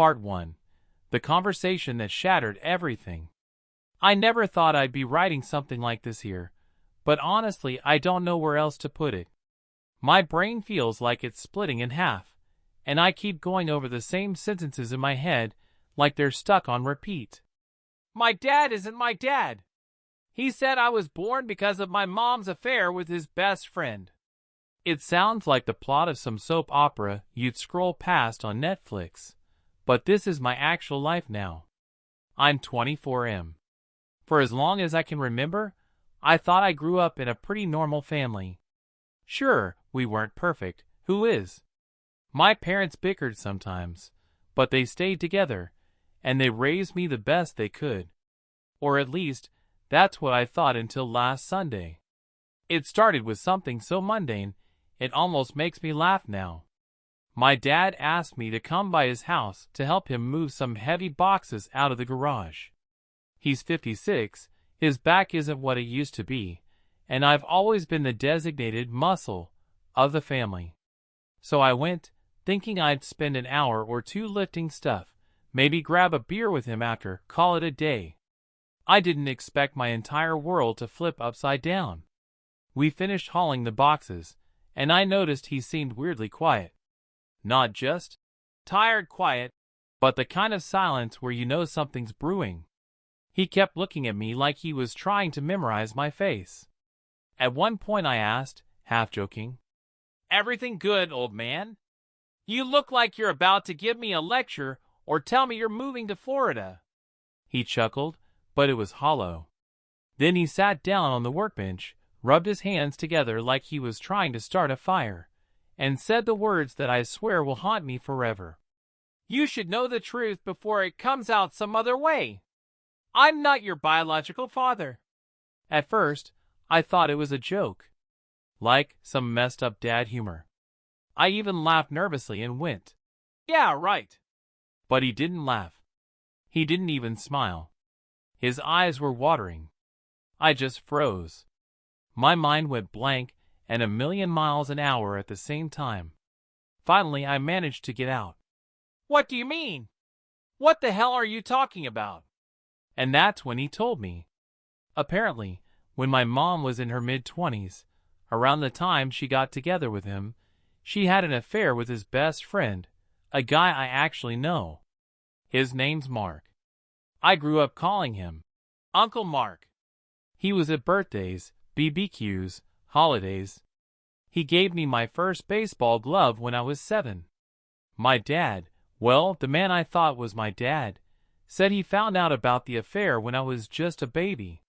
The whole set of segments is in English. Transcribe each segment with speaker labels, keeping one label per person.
Speaker 1: Part 1. The conversation that shattered everything. I never thought I'd be writing something like this here, but honestly I don't know where else to put it. My brain feels like it's splitting in half, and I keep going over the same sentences in my head like they're stuck on repeat. My dad isn't my dad. He said I was born because of my mom's affair with his best friend. It sounds like the plot of some soap opera you'd scroll past on Netflix, but this is my actual life now. I'm 24M. For as long as I can remember, I thought I grew up in a pretty normal family. Sure, we weren't perfect, who is? My parents bickered sometimes, but they stayed together, and they raised me the best they could. Or at least, that's what I thought until last Sunday. It started with something so mundane, it almost makes me laugh now. My dad asked me to come by his house to help him move some heavy boxes out of the garage. He's 56, his back isn't what it used to be, and I've always been the designated muscle of the family. So I went, thinking I'd spend an hour or two lifting stuff, maybe grab a beer with him after, call it a day. I didn't expect my entire world to flip upside down. We finished hauling the boxes, and I noticed he seemed weirdly quiet. Not just tired quiet, but the kind of silence where you know something's brewing. He kept looking at me like he was trying to memorize my face. At one point I asked, half joking, "Everything good, old man? You look like you're about to give me a lecture or tell me you're moving to Florida." He chuckled, but it was hollow. Then he sat down on the workbench, rubbed his hands together like he was trying to start a fire, and said the words that I swear will haunt me forever. "You should know the truth before it comes out some other way. I'm not your biological father." At first, I thought it was a joke, like some messed up dad humor. I even laughed nervously and went, "Yeah, right." But he didn't laugh. He didn't even smile. His eyes were watering. I just froze. My mind went blank and a million miles an hour at the same time. Finally, I managed to get out, "What do you mean? What the hell are you talking about?" And that's when he told me. Apparently, when my mom was in her mid-20s, around the time she got together with him, she had an affair with his best friend, a guy I actually know. His name's Mark. I grew up calling him Uncle Mark. He was at birthdays, BBQs, holidays. He gave me my first baseball glove when I was 7. My dad, well, the man I thought was my dad, said he found out about the affair when I was just a baby.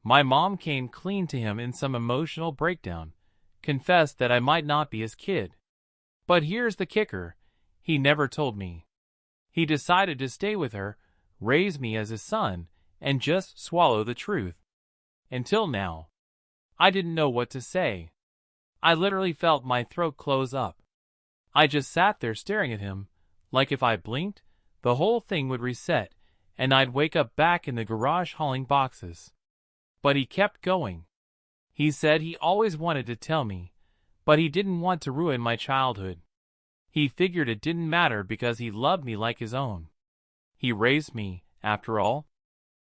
Speaker 1: My mom came clean to him in some emotional breakdown, confessed that I might not be his kid. But here's the kicker, he never told me. He decided to stay with her, raise me as his son, and just swallow the truth. Until now. I didn't know what to say. I literally felt my throat close up. I just sat there staring at him, like if I blinked, the whole thing would reset, and I'd wake up back in the garage hauling boxes. But he kept going. He said he always wanted to tell me, but he didn't want to ruin my childhood. He figured it didn't matter because he loved me like his own. He raised me, after all.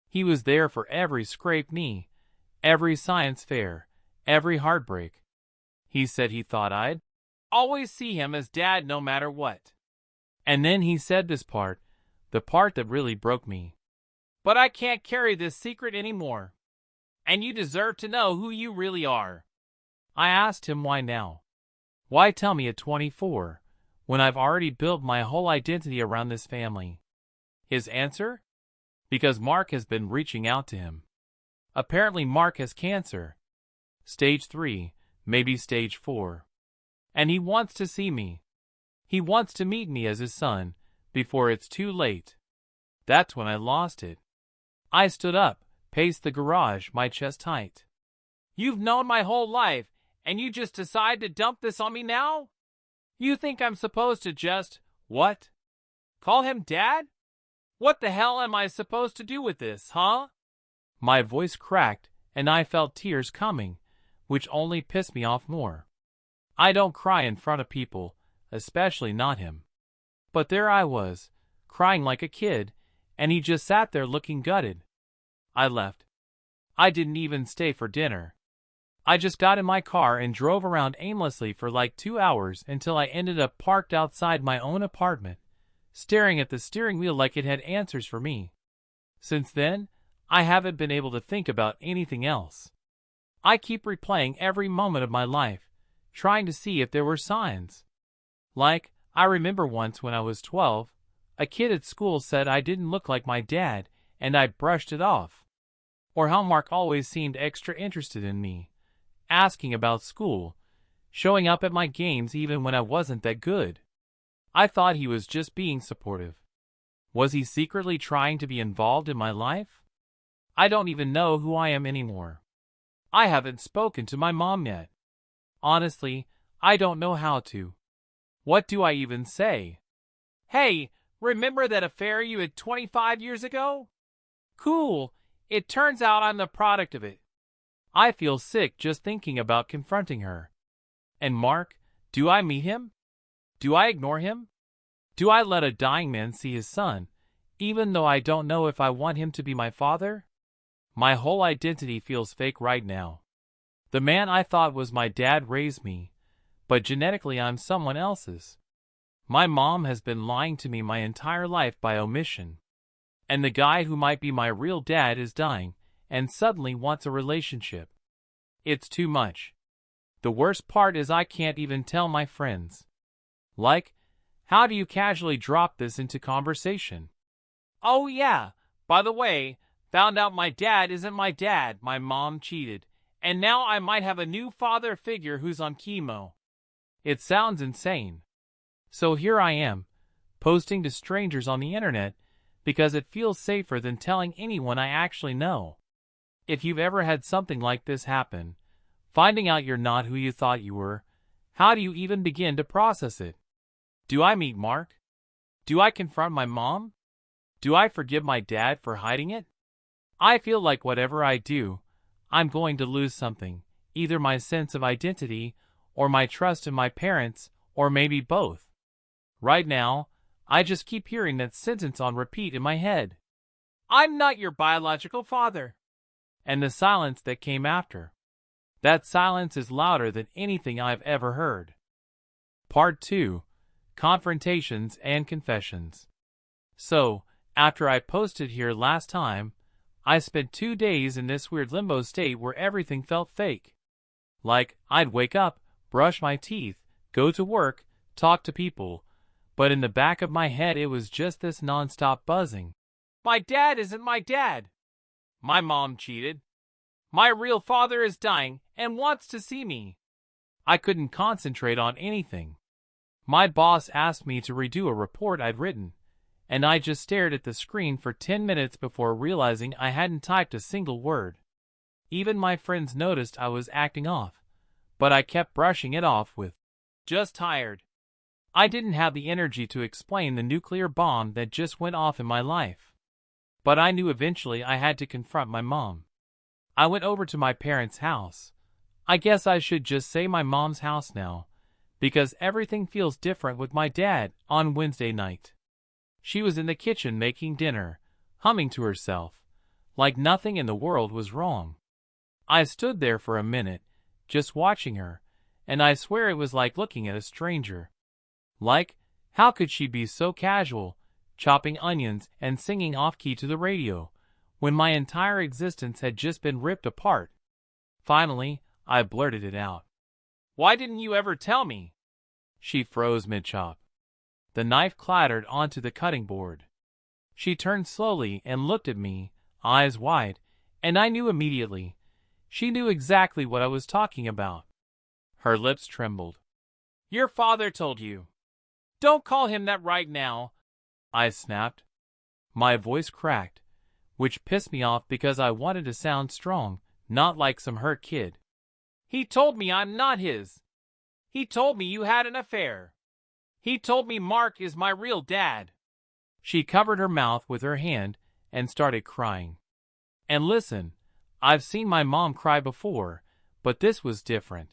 Speaker 1: He was there for every scraped knee, every science fair, every heartbreak. He said he thought I'd always see him as dad no matter what. And then he said this part, the part that really broke me. "But I can't carry this secret anymore. And you deserve to know who you really are." I asked him why now. Why tell me at 24, when I've already built my whole identity around this family? His answer? Because Mark has been reaching out to him. Apparently Mark has cancer. Stage 3, maybe stage 4. And he wants to see me. He wants to meet me as his son, before it's too late. That's when I lost it. I stood up, paced the garage, my chest tight. "You've known my whole life, and you just decide to dump this on me now? You think I'm supposed to just, what? Call him dad? What the hell am I supposed to do with this, huh?" My voice cracked, and I felt tears coming, which only pissed me off more. I don't cry in front of people, especially not him. But there I was, crying like a kid, and he just sat there looking gutted. I left. I didn't even stay for dinner. I just got in my car and drove around aimlessly for like 2 hours until I ended up parked outside my own apartment, staring at the steering wheel like it had answers for me. Since then, I haven't been able to think about anything else. I keep replaying every moment of my life, trying to see if there were signs. Like, I remember once when I was 12, a kid at school said I didn't look like my dad, and I brushed it off. Or how Mark always seemed extra interested in me, asking about school, showing up at my games even when I wasn't that good. I thought he was just being supportive. Was he secretly trying to be involved in my life? I don't even know who I am anymore. I haven't spoken to my mom yet. Honestly, I don't know how to. What do I even say? Hey, remember that affair you had 25 years ago? Cool, it turns out I'm the product of it. I feel sick just thinking about confronting her. And Mark, do I meet him? Do I ignore him? Do I let a dying man see his son, even though I don't know if I want him to be my father? My whole identity feels fake right now. The man I thought was my dad raised me, but genetically I'm someone else's. My mom has been lying to me my entire life by omission. And the guy who might be my real dad is dying, and suddenly wants a relationship. It's too much. The worst part is I can't even tell my friends. Like, how do you casually drop this into conversation? Oh yeah, by the way, found out my dad isn't my dad, my mom cheated, and now I might have a new father figure who's on chemo. It sounds insane. So here I am, posting to strangers on the internet, because it feels safer than telling anyone I actually know. If you've ever had something like this happen, finding out you're not who you thought you were, how do you even begin to process it? Do I meet Mark? Do I confront my mom? Do I forgive my dad for hiding it? I feel like whatever I do, I'm going to lose something, either my sense of identity, or my trust in my parents, or maybe both. Right now, I just keep hearing that sentence on repeat in my head. I'm not your biological father. And the silence that came after. That silence is louder than anything I've ever heard. Part 2. Confrontations and Confessions. So, after I posted here last time, I spent 2 days in this weird limbo state where everything felt fake. Like, I'd wake up, brush my teeth, go to work, talk to people, but in the back of my head it was just this non-stop buzzing. My dad isn't my dad. My mom cheated. My real father is dying and wants to see me. I couldn't concentrate on anything. My boss asked me to redo a report I'd written, and I just stared at the screen for 10 minutes before realizing I hadn't typed a single word. Even my friends noticed I was acting off, but I kept brushing it off with, just tired. I didn't have the energy to explain the nuclear bomb that just went off in my life. But I knew eventually I had to confront my mom. I went over to my parents' house. I guess I should just say my mom's house now, because everything feels different with my dad on Wednesday night. She was in the kitchen making dinner, humming to herself, like nothing in the world was wrong. I stood there for a minute, just watching her, and I swear it was like looking at a stranger. Like, how could she be so casual, chopping onions and singing off-key to the radio, when my entire existence had just been ripped apart? Finally, I blurted it out. Why didn't you ever tell me? She froze mid-chop. The knife clattered onto the cutting board. She turned slowly and looked at me, eyes wide, and I knew immediately. She knew exactly what I was talking about. Her lips trembled. Your father told you. Don't call him that right now, I snapped. My voice cracked, which pissed me off because I wanted to sound strong, not like some hurt kid. He told me I'm not his. He told me you had an affair. He told me Mark is my real dad. She covered her mouth with her hand and started crying. And listen, I've seen my mom cry before, but this was different.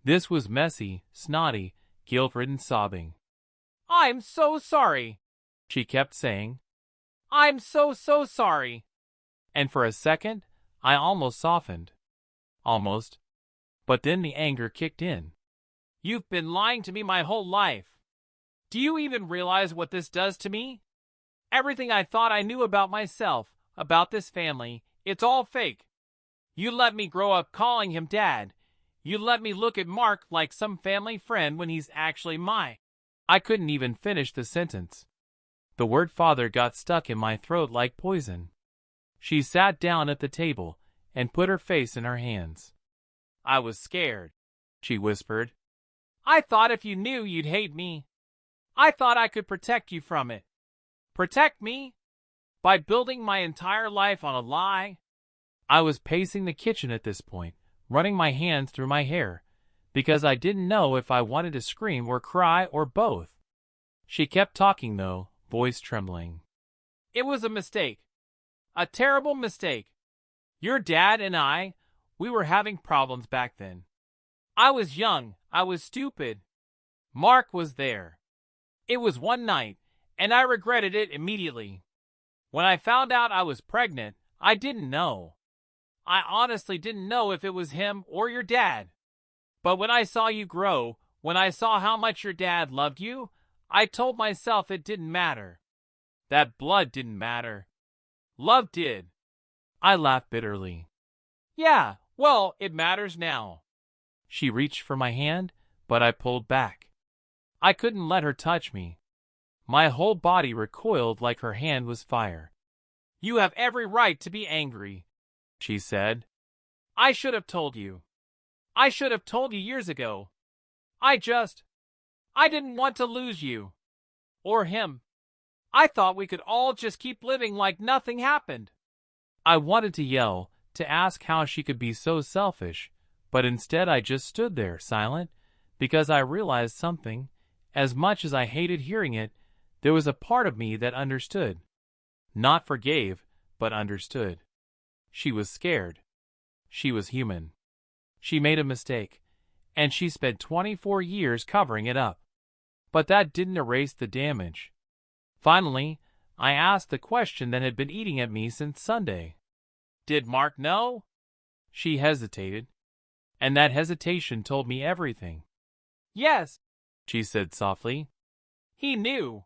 Speaker 1: This was messy, snotty, guilt-ridden sobbing. I'm so sorry. She kept saying, "I'm so sorry." And for a second, I almost softened. Almost. But then the anger kicked in. "You've been lying to me my whole life. Do you even realize what this does to me? Everything I thought I knew about myself, about this family, it's all fake. You let me grow up calling him Dad. You let me look at Mark like some family friend when he's actually my—" I couldn't even finish the sentence. The word father got stuck in my throat like poison. She sat down at the table and put her face in her hands. "I was scared," she whispered. "I thought if you knew you'd hate me. I thought I could protect you from it. Protect me? By building my entire life on a lie?" I was pacing the kitchen at this point, running my hands through my hair, because I didn't know if I wanted to scream or cry or both. She kept talking though, voice trembling. "It was a mistake. A terrible mistake. Your dad and I, we were having problems back then. I was young, I was stupid. Mark was there. It was one night, and I regretted it immediately. When I found out I was pregnant, I didn't know. I honestly didn't know if it was him or your dad. But when I saw you grow, when I saw how much your dad loved you, I told myself it didn't matter. That blood didn't matter. Love did." I laughed bitterly. "Yeah, well, it matters now." She reached for my hand, but I pulled back. I couldn't let her touch me. My whole body recoiled like her hand was fire. "You have every right to be angry," she said. "I should have told you. I should have told you years ago. I didn't want to lose you. Or him. I thought we could all just keep living like nothing happened." I wanted to yell, to ask how she could be so selfish, but instead I just stood there, silent, because I realized something. As much as I hated hearing it, there was a part of me that understood. Not forgave, but understood. She was scared. She was human. She made a mistake, and she spent 24 years covering it up. But that didn't erase the damage. Finally, I asked the question that had been eating at me since Sunday. "Did Mark know?" She hesitated, and that hesitation told me everything. "Yes," she said softly. "He knew.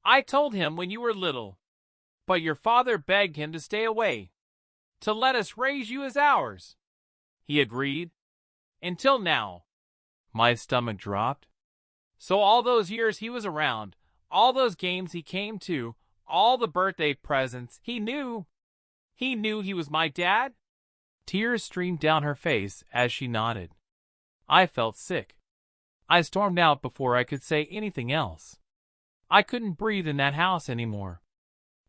Speaker 1: I told him when you were little. But your father begged him to stay away, to let us raise you as ours. He agreed. Until now." My stomach dropped. "So all those years he was around, all those games he came to, all the birthday presents, he knew. He knew he was my dad?" Tears streamed down her face as she nodded. I felt sick. I stormed out before I could say anything else. I couldn't breathe in that house anymore.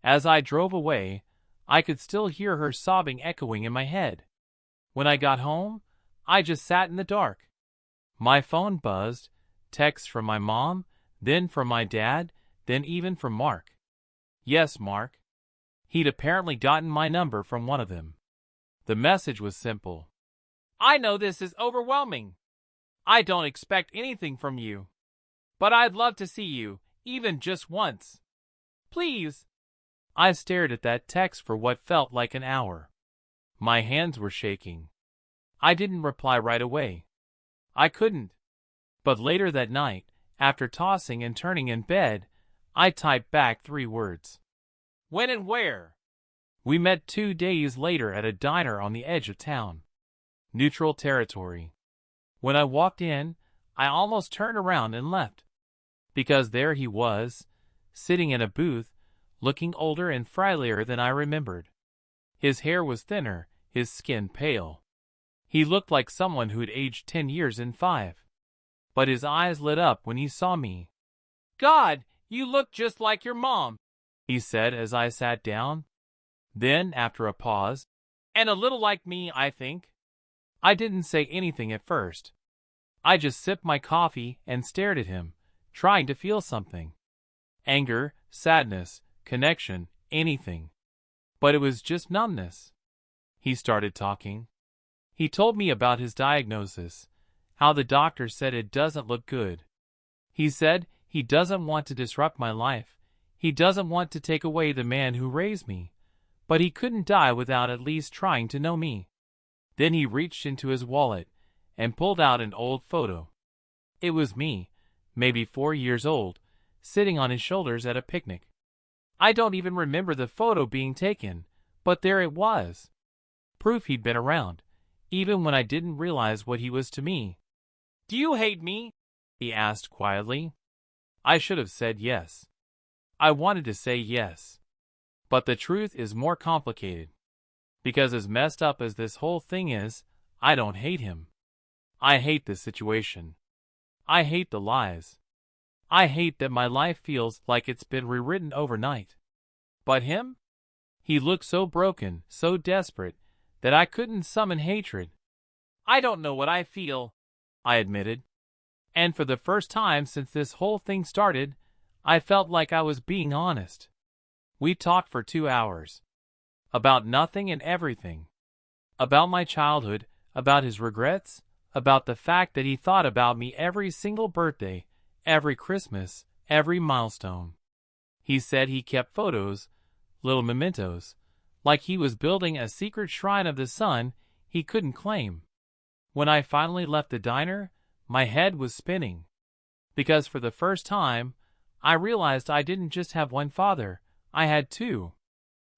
Speaker 1: As I drove away, I could still hear her sobbing echoing in my head. When I got home, I just sat in the dark. My phone buzzed, texts from my mom, then from my dad, then even from Mark. Yes, Mark. He'd apparently gotten my number from one of them. The message was simple. "I know this is overwhelming. I don't expect anything from you. But I'd love to see you, even just once. Please." I stared at that text for what felt like an hour. My hands were shaking. I didn't reply right away. I couldn't. But later that night, after tossing and turning in bed, I typed back 3 words. "When and where?" We met 2 days later at a diner on the edge of town. Neutral territory. When I walked in, I almost turned around and left. Because there he was, sitting in a booth, looking older and frilier than I remembered. His hair was thinner, his skin pale. He looked like someone who'd aged 10 years in 5. But his eyes lit up when he saw me. "God, you look just like your mom," he said as I sat down. Then, after a pause, "And a little like me, I think." I didn't say anything at first. I just sipped my coffee and stared at him, trying to feel something. Anger, sadness, connection, anything. But it was just numbness. He started talking. He told me about his diagnosis, how the doctor said it doesn't look good. He said he doesn't want to disrupt my life. He doesn't want to take away the man who raised me, but he couldn't die without at least trying to know me. Then he reached into his wallet and pulled out an old photo. It was me, maybe 4 years old, sitting on his shoulders at a picnic. I don't even remember the photo being taken, but there it was. Proof he'd been around, even when I didn't realize what he was to me. "Do you hate me?" he asked quietly. I should have said yes. I wanted to say yes. But the truth is more complicated. Because as messed up as this whole thing is, I don't hate him. I hate this situation. I hate the lies. I hate that my life feels like it's been rewritten overnight. But him? He looked so broken, so desperate, that I couldn't summon hatred. "I don't know what I feel," I admitted. And for the first time since this whole thing started, I felt like I was being honest. We talked for 2 hours. About nothing and everything. About my childhood, about his regrets, about the fact that he thought about me every single birthday, every Christmas, every milestone. He said he kept photos, little mementos, like he was building a secret shrine of the sun he couldn't claim. When I finally left the diner, my head was spinning. Because for the first time, I realized I didn't just have one father, I had two.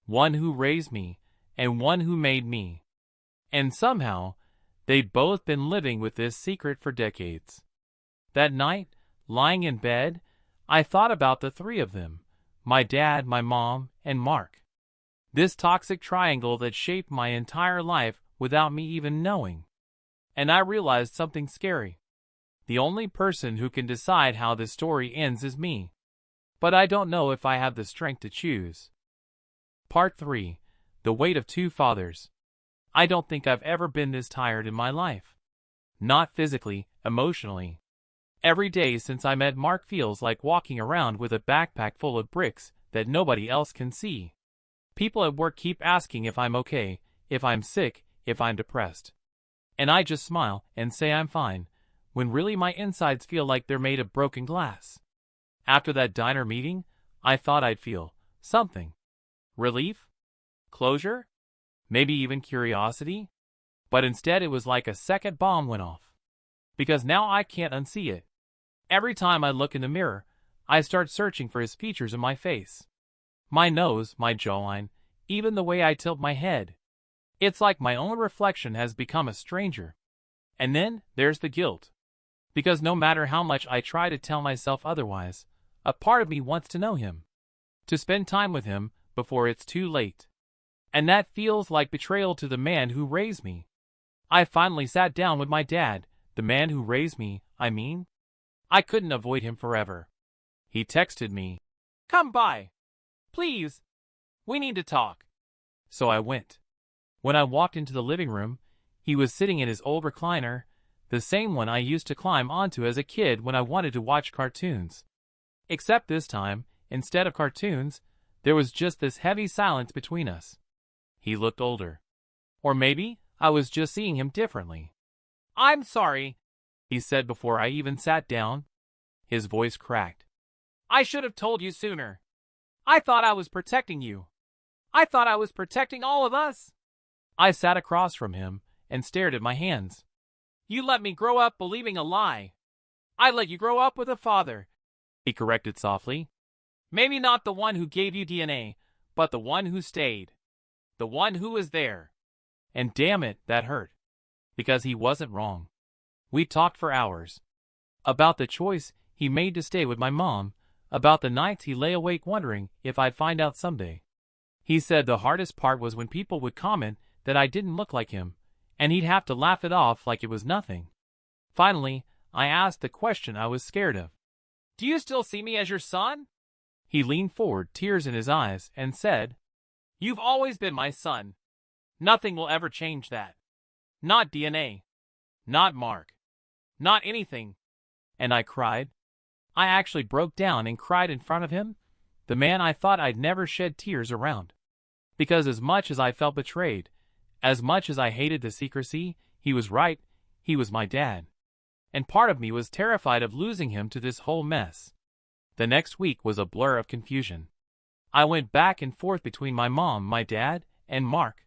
Speaker 1: One who raised me, and one who made me. And somehow, they'd both been living with this secret for decades. That night, lying in bed, I thought about the three of them, my dad, my mom, and Mark. This toxic triangle that shaped my entire life without me even knowing. And I realized something scary. The only person who can decide how this story ends is me. But I don't know if I have the strength to choose. Part 3. The Weight of Two Fathers. I don't think I've ever been this tired in my life. Not physically, emotionally. Every day since I met Mark feels like walking around with a backpack full of bricks that nobody else can see. People at work keep asking if I'm okay, if I'm sick, if I'm depressed. And I just smile and say I'm fine, when really my insides feel like they're made of broken glass. After that diner meeting, I thought I'd feel something. Relief? Closure? Maybe even curiosity? But instead it was like a second bomb went off. Because now I can't unsee it. Every time I look in the mirror, I start searching for his features in my face. My nose, my jawline, even the way I tilt my head. It's like my own reflection has become a stranger. And then there's the guilt. Because no matter how much I try to tell myself otherwise, a part of me wants to know him. To spend time with him before it's too late. And that feels like betrayal to the man who raised me. I finally sat down with my dad, the man who raised me, I mean. I couldn't avoid him forever. He texted me, "Come by. Please. We need to talk." So I went. When I walked into the living room, he was sitting in his old recliner, the same one I used to climb onto as a kid when I wanted to watch cartoons. Except this time, instead of cartoons, there was just this heavy silence between us. He looked older. Or maybe I was just seeing him differently. "I'm sorry," he said before I even sat down. His voice cracked. "I should have told you sooner. I thought I was protecting you. I thought I was protecting all of us." I sat across from him and stared at my hands. "You let me grow up believing a lie. I let you grow up with a father," he corrected softly. "Maybe not the one who gave you DNA, but the one who stayed. The one who was there." And damn it, that hurt. Because he wasn't wrong. We talked for hours. About the choice he made to stay with my mom, about the nights he lay awake wondering if I'd find out someday. He said the hardest part was when people would comment that I didn't look like him, and he'd have to laugh it off like it was nothing. Finally, I asked the question I was scared of. "Do you still see me as your son?" He leaned forward, tears in his eyes, and said, "You've always been my son. Nothing will ever change that. Not DNA. Not Mark. Not anything." And I cried. I actually broke down and cried in front of him, the man I thought I'd never shed tears around. Because as much as I felt betrayed, as much as I hated the secrecy, he was right, he was my dad. And part of me was terrified of losing him to this whole mess. The next week was a blur of confusion. I went back and forth between my mom, my dad, and Mark.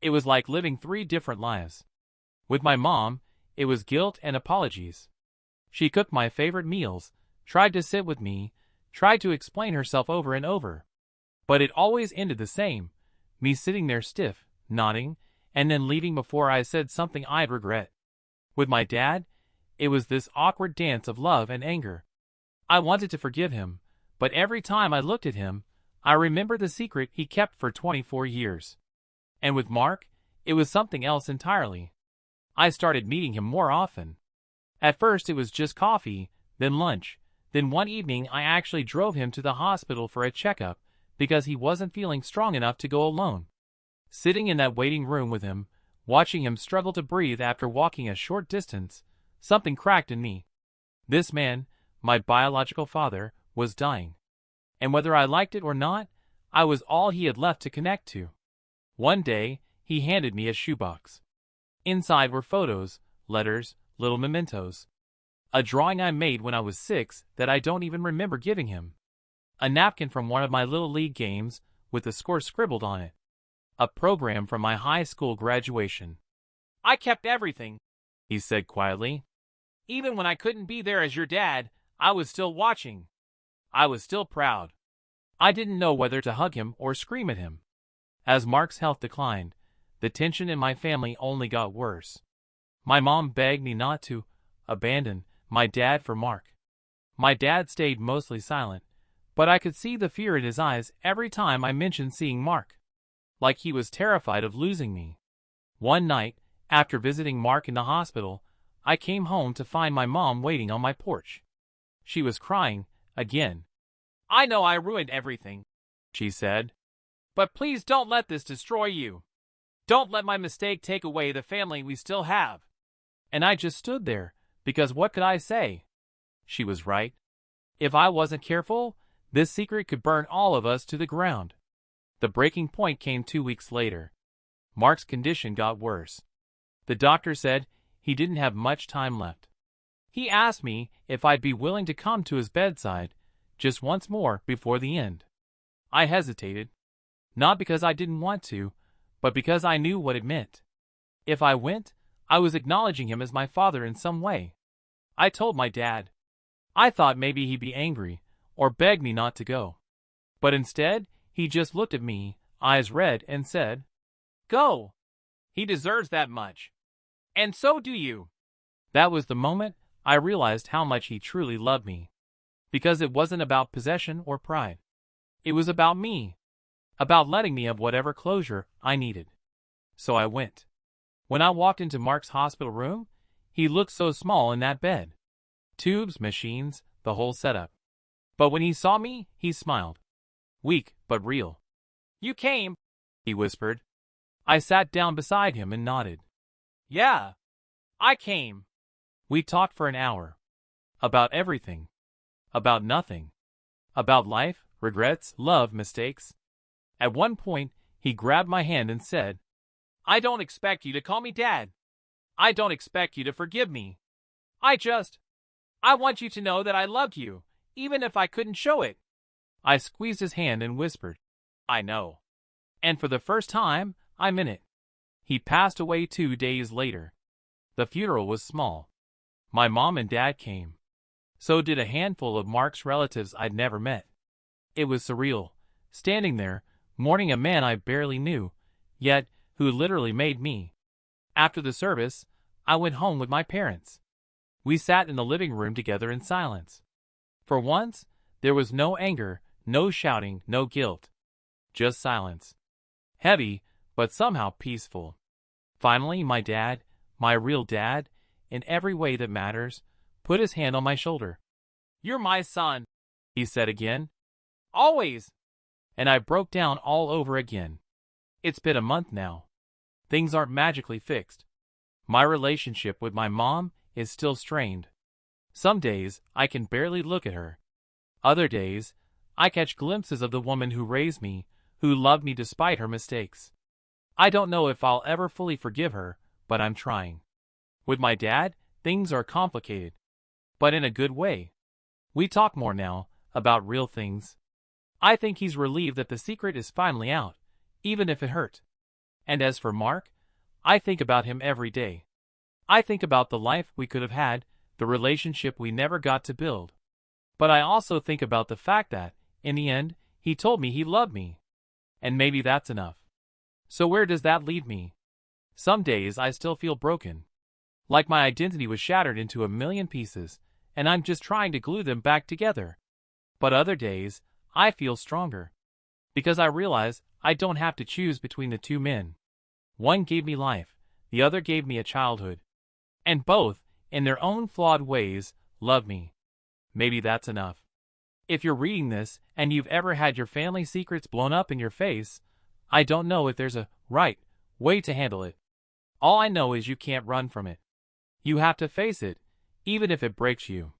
Speaker 1: It was like living 3 different lives. With my mom, it was guilt and apologies. She cooked my favorite meals, tried to sit with me, tried to explain herself over and over. But it always ended the same, me sitting there stiff, nodding, and then leaving before I said something I'd regret. With my dad, it was this awkward dance of love and anger. I wanted to forgive him, but every time I looked at him, I remembered the secret he kept for 24 years. And with Mark, it was something else entirely. I started meeting him more often. At first it was just coffee, then lunch, then one evening I actually drove him to the hospital for a checkup because he wasn't feeling strong enough to go alone. Sitting in that waiting room with him, watching him struggle to breathe after walking a short distance, something cracked in me. This man, my biological father, was dying. And whether I liked it or not, I was all he had left to connect to. One day, he handed me a shoebox. Inside were photos, letters, little mementos. A drawing I made when I was 6 that I don't even remember giving him. A napkin from one of my little league games with the score scribbled on it. A program from my high school graduation. "I kept everything," he said quietly. "Even when I couldn't be there as your dad, I was still watching. I was still proud." I didn't know whether to hug him or scream at him. As Mark's health declined, the tension in my family only got worse. My mom begged me not to abandon my dad for Mark. My dad stayed mostly silent, but I could see the fear in his eyes every time I mentioned seeing Mark. Like he was terrified of losing me. One night, after visiting Mark in the hospital, I came home to find my mom waiting on my porch. She was crying, again. "I know I ruined everything," she said. "But please don't let this destroy you. Don't let my mistake take away the family we still have." And I just stood there, because what could I say? She was right. If I wasn't careful, this secret could burn all of us to the ground. The breaking point came 2 weeks later. Mark's condition got worse. The doctor said he didn't have much time left. He asked me if I'd be willing to come to his bedside just once more before the end. I hesitated, not because I didn't want to, but because I knew what it meant. If I went, I was acknowledging him as my father in some way. I told my dad. I thought maybe he'd be angry, or beg me not to go. But instead, he just looked at me, eyes red, and said, "Go. He deserves that much. And so do you." That was the moment I realized how much he truly loved me. Because it wasn't about possession or pride. It was about me. About letting me have whatever closure I needed. So I went. When I walked into Mark's hospital room, he looked so small in that bed. Tubes, machines, the whole setup. But when he saw me, he smiled. Weak, but real. "You came," he whispered. I sat down beside him and nodded. "Yeah, I came." We talked for an hour. About everything. About nothing. About life, regrets, love, mistakes. At one point, he grabbed my hand and said, "I don't expect you to call me Dad. I don't expect you to forgive me. I want you to know that I loved you, even if I couldn't show it." I squeezed his hand and whispered, "I know." And for the first time, I meant it. He passed away 2 days later. The funeral was small. My mom and dad came. So did a handful of Mark's relatives I'd never met. It was surreal, standing there, mourning a man I barely knew, yet who literally made me. After the service, I went home with my parents. We sat in the living room together in silence. For once, there was no anger, no shouting, no guilt. Just silence. Heavy, but somehow peaceful. Finally, my dad, my real dad, in every way that matters, put his hand on my shoulder. "You're my son," he said again. "Always." And I broke down all over again. It's been a month now. Things aren't magically fixed. My relationship with my mom is still strained. Some days, I can barely look at her. Other days, I catch glimpses of the woman who raised me, who loved me despite her mistakes. I don't know if I'll ever fully forgive her, but I'm trying. With my dad, things are complicated. But in a good way. We talk more now, about real things. I think he's relieved that the secret is finally out, even if it hurt. And as for Mark, I think about him every day. I think about the life we could have had, the relationship we never got to build. But I also think about the fact that, in the end, he told me he loved me. And maybe that's enough. So where does that leave me? Some days I still feel broken. Like my identity was shattered into a million pieces, and I'm just trying to glue them back together. But other days, I feel stronger. Because I realize I don't have to choose between the two men. One gave me life, the other gave me a childhood. And both, in their own flawed ways, love me. Maybe that's enough. If you're reading this and you've ever had your family secrets blown up in your face, I don't know if there's a right way to handle it. All I know is you can't run from it. You have to face it, even if it breaks you.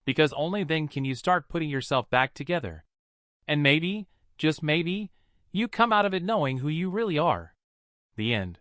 Speaker 1: Because only then can you start putting yourself back together. And maybe, just maybe, you come out of it knowing who you really are. The end.